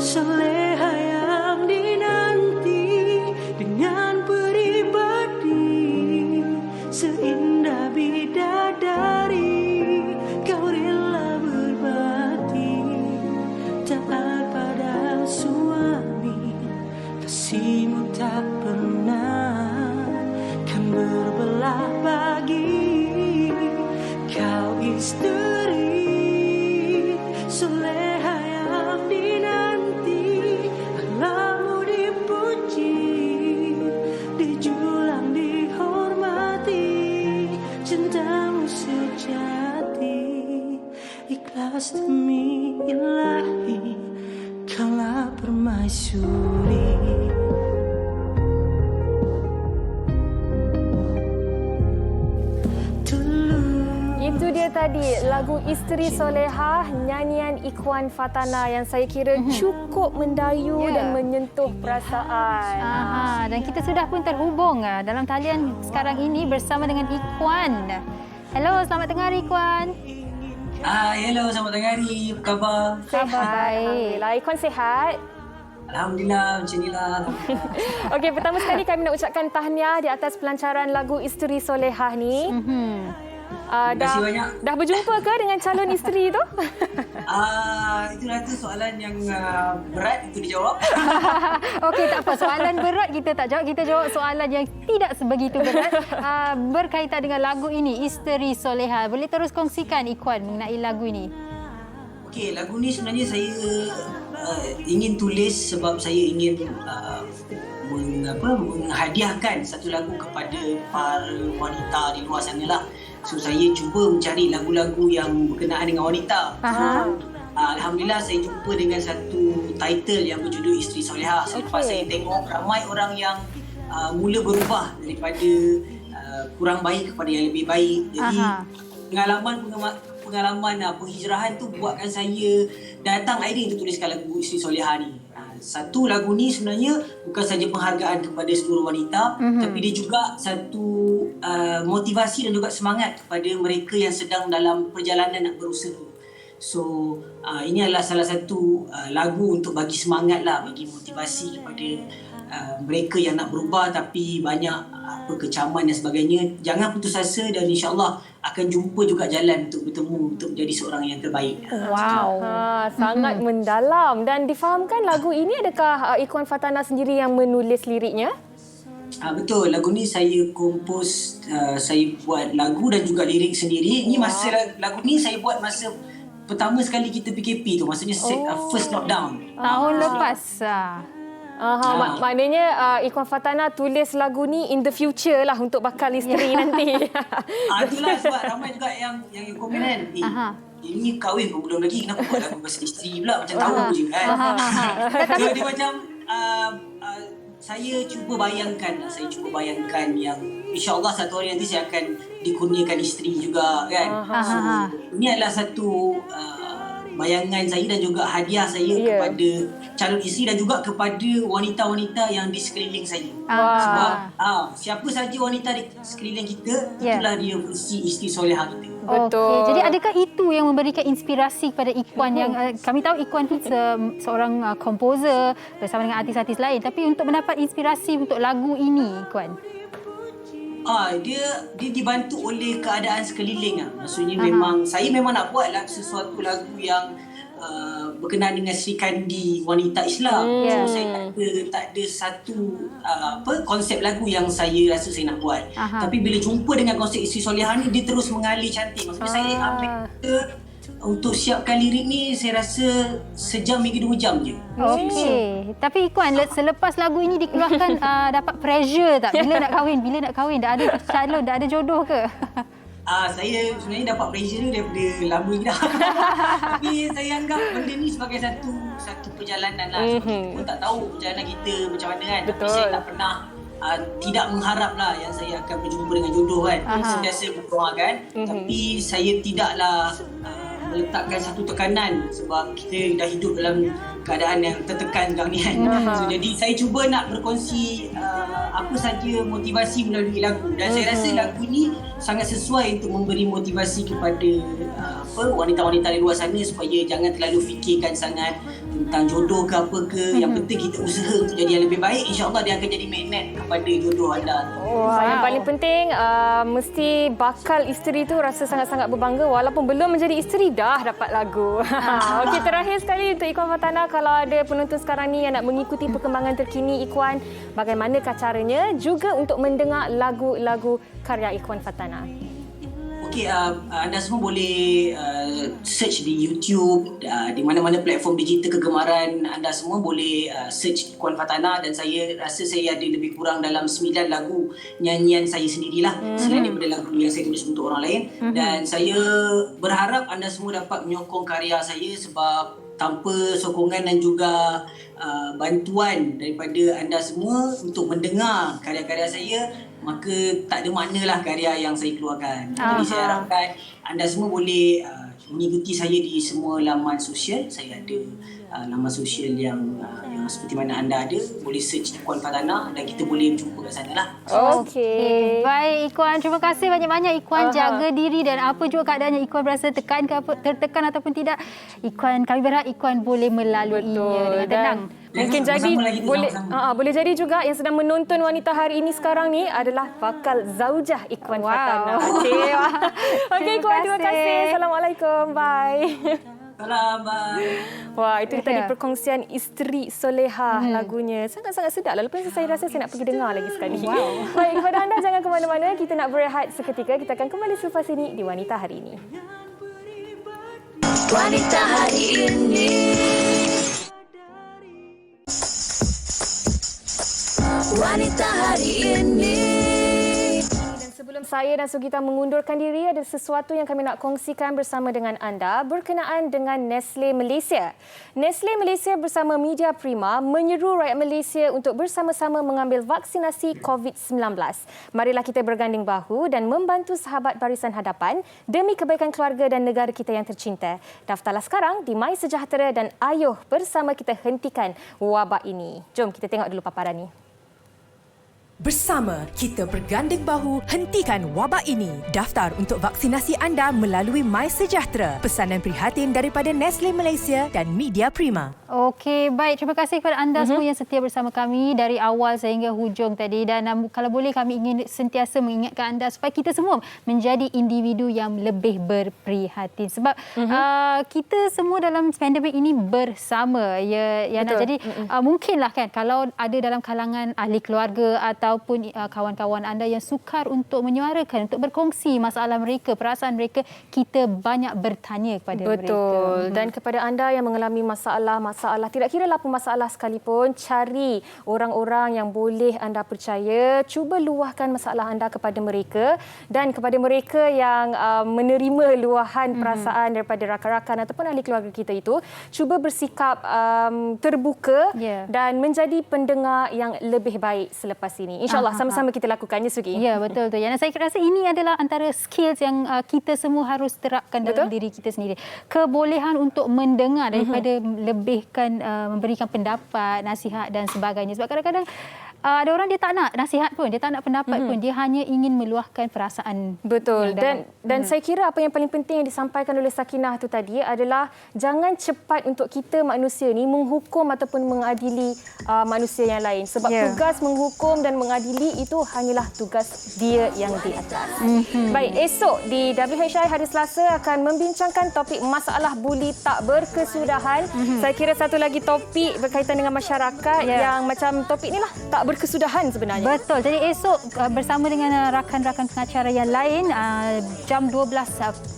soleha yang dinanti, dengan pribadi seindah bidadari. Kau rela berbakti, taat pada suami, kasihmu tak pernah kan berbelah bagi. Kau istri soleha yang dinanti, alamu dipuji, dijulang dihormati, cintamu sejati, ikhlas demi ilahi, kaulah permaisuri. Itu dia tadi lagu Isteri Solehah, nyanyian Ikhwan Fatana yang saya kira cukup mendayu dan menyentuh perasaan. Dan kita sudah pun terhubung dalam talian sekarang ini bersama dengan Ikhwan. Hello, selamat tengah hari Ikhwan. Hello, selamat tengah hari. Apa khabar? Baik. Ikhwan sihat? Alhamdulillah, macam inilah. Okey, pertama sekali kami nak ucapkan tahniah di atas pelancaran lagu Isteri Solehah ni. Terima kasih banyak. Dah berjumpa ke dengan calon isteri tu? Itu rasa soalan yang berat untuk dijawab. Okey, tak apa. Soalan berat kita tak jawab. Kita jawab soalan yang tidak sebegitu berat. Berkaitan dengan lagu ini, Isteri Solehah. Boleh terus kongsikan Ikhwan mengenai lagu ini? Okey, lagu ni sebenarnya saya ingin tulis sebab saya ingin menghadiahkan satu lagu kepada para wanita di luar sana lah. So saya cuba mencari lagu-lagu yang berkenaan dengan wanita. Alhamdulillah saya jumpa dengan satu title yang berjudul Isteri Solehah. Selepas saya tengok ramai orang yang mula berubah daripada kurang baik kepada yang lebih baik. Jadi pengalaman penghijrahan tu buatkan saya datang idea untuk tuliskan lagu Isteri Solehah ni. Satu lagu ni sebenarnya bukan saja penghargaan kepada seluruh wanita, tapi dia juga satu motivasi dan juga semangat kepada mereka yang sedang dalam perjalanan nak berusaha. So ini adalah salah satu lagu untuk bagi semangat lah, bagi motivasi kepada mereka yang nak berubah tapi banyak kecaman dan sebagainya. Jangan putus asa dan insya-Allah akan jumpa juga jalan untuk bertemu, untuk menjadi seorang yang terbaik. Wow. Sangat mendalam. Dan difahamkan lagu ini adakah Ikhwan Fatana sendiri yang menulis liriknya? Betul. Lagu ni saya kompos, saya buat lagu dan juga lirik sendiri. Ini masa lagu ni saya buat masa pertama sekali kita PKP tu. Maksudnya first lockdown. Tahun lepas. Maknanya Ikhwan Fatana tulis lagu ni in the future lah untuk bakal isteri nanti. Itulah sebab ramai juga yang komen kan. Ini kahwin pun belum lagi, kenapa buat lagu pasal isteri pula, macam tahu je kan. So dia macam saya cuba bayangkan yang insya-Allah satu hari nanti saya akan dikurniakan isteri juga kan. So ini adalah satu bayangan saya dan juga hadiah saya kepada calon isteri dan juga kepada wanita-wanita yang di sekeliling saya. Sebab siapa saja wanita di sekeliling kita, itulah dia versi Isteri Solehah kita. Betul. Jadi adakah itu yang memberikan inspirasi kepada Ikhwan yang kami tahu Ikhwan itu seorang komposer bersama dengan artis-artis lain, tapi untuk mendapat inspirasi untuk lagu ini Ikhwan? Dia dibantu oleh keadaan sekeliling. Maksudnya saya memang nak buat sesuatu lagu yang berkenaan dengan Sri Kandi wanita Islam. So saya tak ada satu konsep lagu yang saya rasa saya nak buat. Tapi bila jumpa dengan konsep Isteri Solehah ni, dia terus mengalir cantik. Maksudnya saya ambil untuk siapkan lirik ni saya rasa sejam hingga 2 jam je. Okey. Tapi Ikuan, selepas lagu ini dikeluarkan dapat pressure tak? Bila nak kahwin? Dah ada calon, dah ada jodoh ke? Saya sebenarnya dapat pressure daripada lama ni dah. Tapi saya anggap benda ni sebagai satu perjalanan lah. Sebab kita pun tak tahu perjalanan kita macam mana kan. Tapi saya tak pernah tidak mengharap lah yang saya akan berjumpa dengan jodoh kan. Sentiasa berdoakan. Tapi saya tidaklah meletakkan satu tekanan sebab kita dah hidup dalam keadaan yang tertekan sekarang ni kan. So, jadi saya cuba nak berkongsi apa saja motivasi melalui lagu dan saya rasa lagu ni sangat sesuai untuk memberi motivasi kepada wanita-wanita di luar sana supaya jangan terlalu fikirkan sangat tentang jodoh ke apa ke. Yang penting kita usaha untuk jadi yang lebih baik, insya-Allah dia akan jadi magnet kepada jodoh anda. Yang paling penting mesti bakal isteri tu rasa sangat-sangat berbangga walaupun belum menjadi isteri dah dapat lagu. Okey, terakhir sekali untuk Ikuan Fatana, kalau ada penonton sekarang ni yang nak mengikuti perkembangan terkini Ikuan, bagaimanakah caranya juga untuk mendengar lagu-lagu karya Ikuan Fatana? Okey, anda semua boleh search di YouTube, di mana-mana platform digital kegemaran anda semua boleh search Ikuan Fatana dan saya rasa saya ada lebih kurang dalam 9 lagu nyanyian saya sendirilah selain daripada lagu yang saya tulis untuk orang lain dan saya berharap anda semua dapat menyokong karya saya sebab tanpa sokongan dan juga bantuan daripada anda semua untuk mendengar karya-karya saya, maka tak ada maknalah karya yang saya keluarkan. Jadi saya harapkan anda semua boleh mengikuti saya di semua laman sosial. Saya ada laman sosial yang seperti mana anda ada. Boleh search Ikuan Fatana dan kita boleh jumpa kat sana lah. Okey. Baik Ikuan, terima kasih banyak-banyak Ikuan. Jaga diri dan apa juga keadaannya Ikuan berasa tertekan ataupun tidak, Ikuan, kami berharap Ikuan boleh melaluinya dengan tenang. Mungkin jadi boleh jadi juga yang sedang menonton wanita hari ini sekarang ni adalah bakal zaujah Ikuan Fatana. Okey Ikuan, terima kasih. Assalamualaikum. Bye. Salam, bye. Wah, itu tadi perkongsian Isteri Solehah lagunya. Sangat-sangat sedap. Lepas saya rasa saya nak pergi dengar lagi sekali. Baik, kepada anda jangan ke mana-mana. Kita nak berehat seketika. Kita akan kembali selepas ini di Wanita Hari Ini. Wanita Hari Ini. Wanita Hari Ini. Sebelum saya dan Sugita mengundurkan diri, ada sesuatu yang kami nak kongsikan bersama dengan anda berkenaan dengan Nestle Malaysia. Nestle Malaysia bersama Media Prima menyeru rakyat Malaysia untuk bersama-sama mengambil vaksinasi COVID-19. Marilah kita berganding bahu dan membantu sahabat barisan hadapan demi kebaikan keluarga dan negara kita yang tercinta. Daftarlah sekarang di MySejahtera dan ayuh bersama kita hentikan wabak ini. Jom kita tengok dulu paparan ni. Bersama kita berganding bahu hentikan wabak ini. Daftar untuk vaksinasi anda melalui MySejahtera. Pesanan prihatin daripada Nestle Malaysia dan Media Prima. Okey, baik. Terima kasih kepada anda semua yang setia bersama kami dari awal sehingga hujung tadi. Dan kalau boleh kami ingin sentiasa mengingatkan anda supaya kita semua menjadi individu yang lebih berprihatin. Sebab kita semua dalam pandemik ini bersama. Jadi mungkinlah kan kalau ada dalam kalangan ahli keluarga ataupun kawan-kawan anda yang sukar untuk menyuarakan, untuk berkongsi masalah mereka, perasaan mereka, kita banyak bertanya kepada mereka. Betul. Dan kepada anda yang mengalami masalah, tidak kira apa masalah sekalipun, cari orang-orang yang boleh anda percaya, cuba luahkan masalah anda kepada mereka dan kepada mereka yang menerima luahan perasaan daripada rakan-rakan ataupun ahli keluarga kita itu, cuba bersikap terbuka dan menjadi pendengar yang lebih baik selepas ini. InsyaAllah sama-sama kita lakukannya, Sugi. Ya, betul tu. Dan saya rasa ini adalah antara skills yang kita semua harus terapkan dalam diri kita sendiri. Kebolehan untuk mendengar daripada lebihkan memberikan pendapat, nasihat dan sebagainya. Sebab kadang-kadang ada orang dia tak nak nasihat pun, dia tak nak pendapat pun, dia hanya ingin meluahkan perasaan. Betul. Dan saya kira apa yang paling penting yang disampaikan oleh Sakinah tu tadi adalah jangan cepat untuk kita manusia ni menghukum ataupun mengadili manusia yang lain. Sebab tugas menghukum dan mengadili itu hanyalah tugas dia yang di atas. Baik, esok di WHI hari Selasa akan membincangkan topik masalah buli tak berkesudahan. Saya kira satu lagi topik berkaitan dengan masyarakat yang macam topik ni lah, tak berkesudahan sebenarnya. Betul. Jadi esok bersama dengan rakan-rakan pengacara yang lain jam 12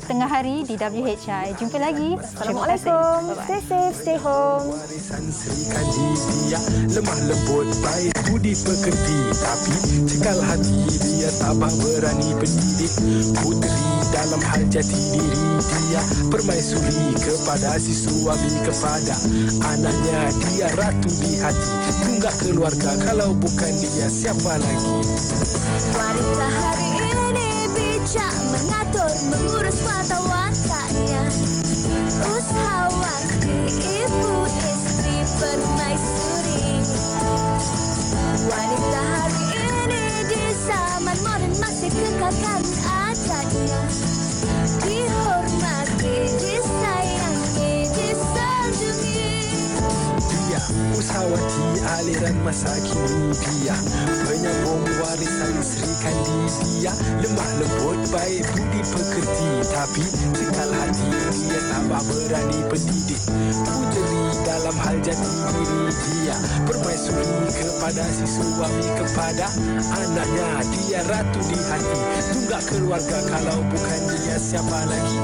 tengah hari di WHI. Jumpa lagi. Assalamualaikum. Stay safe, stay home. Warisan Sri Kandi dia lemah lembut baik budi pekerti, tapi cekal hati dia tabah berani pendidik. Puteri dalam hal jati diri dia permaisuri kepada si suami, kepada anaknya dia ratu di hati. Tunggak keluarga, kalau bukan dia siapa lagi? Wanita hari ini bijak mengatur, mengurus mata wataknya. Usahawan ibu istri permaisuri. Wanita hari ini di zaman modern masih kekalkan adatnya. Dihormati, disayangi, disanjungi. Dia usahawati aliran masa kini, dia penyambung warisan Sri Kandi dia lemah lembut baik budi pekerti, tapi cekal hati dia tabah berani pendidik. Puteri dalam hal jati diri dia permaisuri kepada si suami, kepada anaknya dia ratu di hati. Tunggak keluarga, kalau bukan dia siapa lagi?